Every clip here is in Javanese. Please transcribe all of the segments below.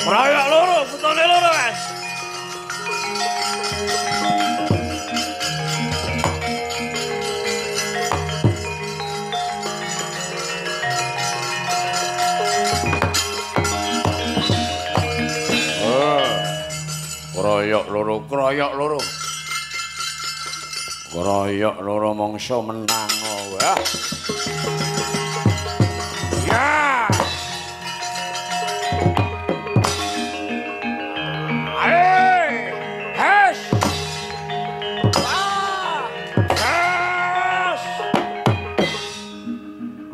Raya loro, putone loro, Mas. Kroyok loro. Kroyok loro mangsa menang. Wah. Ya. Ae. Hes. Wah. Hes.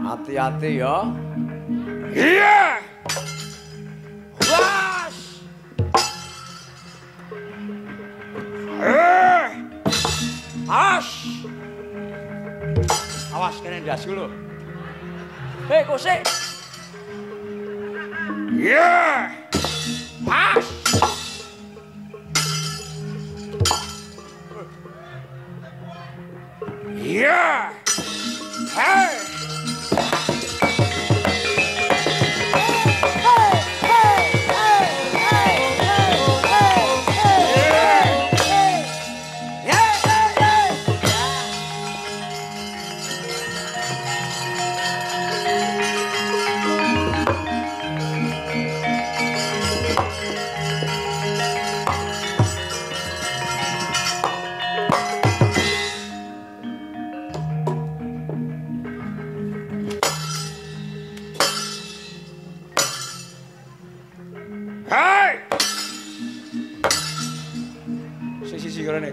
Hati-hati ya. Iya. Awas kene ndasku lho. Hei, Kosik. Yeah. Pas. Yeah. Hey.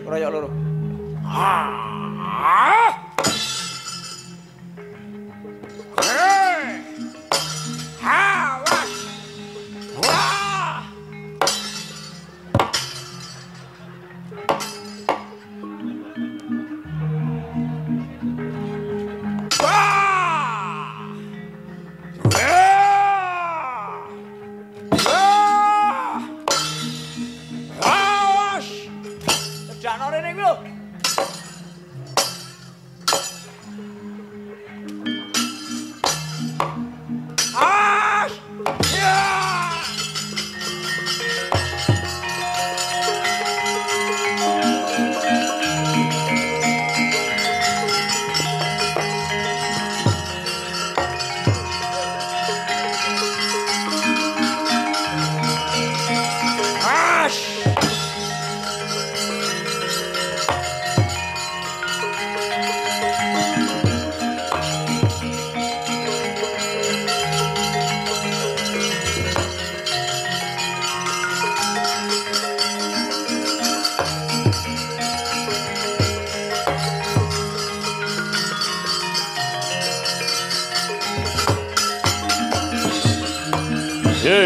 Kroyok loro.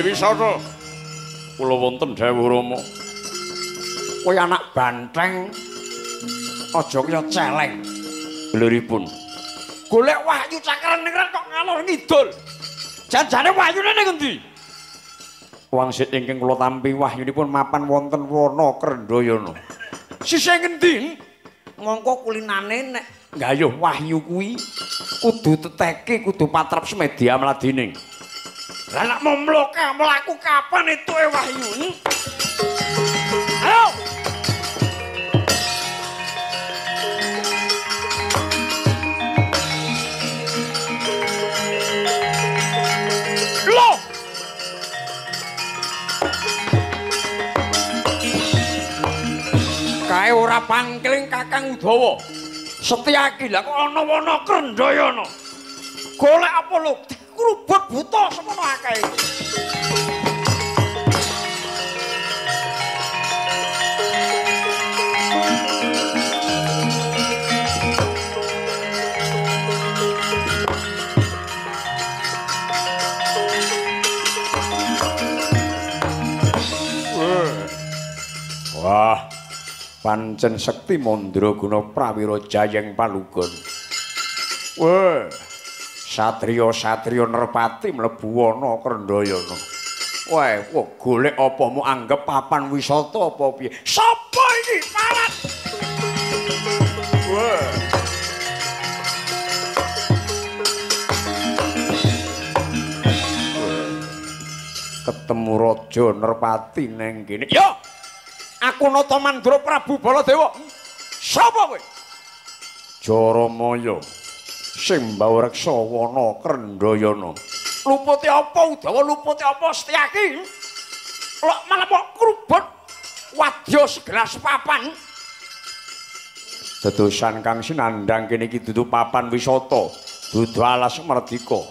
Wisata kula wonten dawuh Rama. Kowe anak banteng aja kaya celeng. Liripun. Golek wahyu cakran-cakran kok ngalor ngidul. Janjane wahyune ning endi? Wangsit ingkang kula tampi wahyunipun mapan wonten wana Krendayana. Sisih ngendi? Mongko kulinane nek nggayuh wahyu kuwi kudu teteke kudu patrap semedya mladining. Lah nek mlaku kapan etuke wahyu? Ayo. Loh. Kae ora pangkling Kakang Udawa. Setyaki lah kok ana wana Krendayana. Golek apa lho? Krubut buta semono akeh. Wah, pancen sekti mandraguna prawira jayeng palugon. Wah. Satriya-satriya Nerpati mlebu ana Krendayana. Wae, kok golek apa mu anggap papan wisata apa piye? Sapa iki parat? Wah. ketemu Raja Nerpati neng kene. Yo. Aku Nata Mandura Prabu Baladewa. Sapa kowe? Jaramaya. Simbau Reksa Wana Krendayana. Luputi apa Udawa, luputi apa Setyaki? Lok malah kok krubut wadya segelas papan. Dedosan kang sinandhang kene iki dudu papan wisata, dudu alas merdika.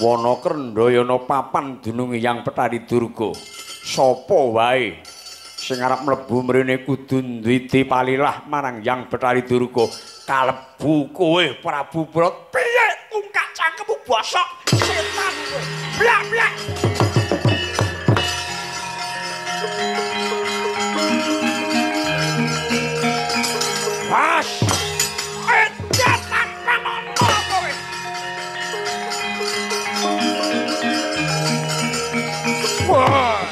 Wana Krendayana papan dunung Hyang Petari Durga. Sapa wae sing arep mlebu mrene kudu duwiti palilah marang Hyang Petari Durga. Kalebu kowe Prabu Brata. Piye tungkak cangkemmu bosok setan kowe. Blak-blak. Pas. Edat panono kowe. Wah.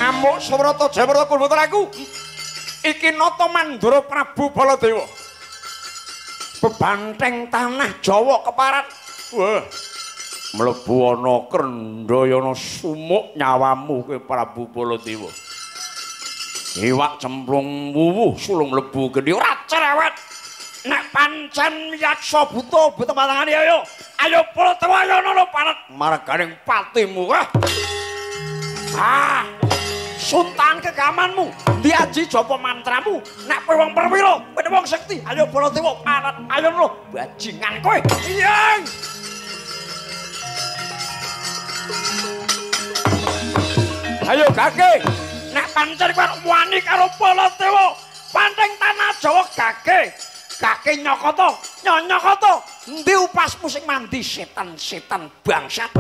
Amuk Subrata Jayawrata Kulputraku. Iki Nata Mandura Prabu Baladewa. Bebanteng tanah Jawa keparat. Wah. Mlebu ana Krendayana sumuk nyawamu kowe Prabu Baladewa. Iwak cemplung wuwuh sulung mlebu gedhe ora cerewet. Nek pancen yaksa buta buta patangane ayo. Ayo Baladewa ayo ana parat marganing patimu wah. Ah. Suntan kegamanmu, diaji japa mantramu. Nek kowe wong perwira, kowe wong sekti. Ayo Baladewa parat ayo lho bajingan kowe. Iya. Ayo Gage, nek pancen kowe wani karo Baladewa, panteng tanah Jawa Gage. Gage Nyakata, Nyakata, endi upasmu sing mandi setan-setan bangsat.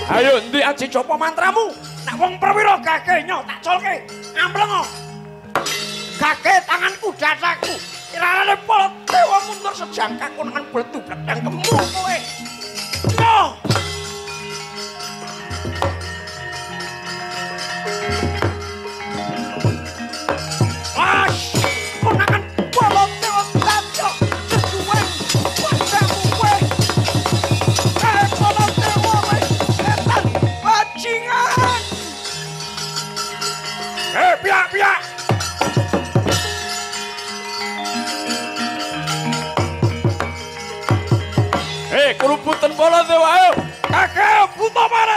Ayo endi aji japa mantramu? Nek wong perwira Gage Nyok tak colke. Ampleng. Gage tanganku dadaku. Kirane Baladewa mundur sejangkang konangan bletu bledang kemu kowe. No! Ash! Konangan Baladewa dadyo sesuwen wadamu kowe. Baladewa kowe setan bajingan. Piak-piak. Kuluputen Baladewa ayo. Kakek buta marang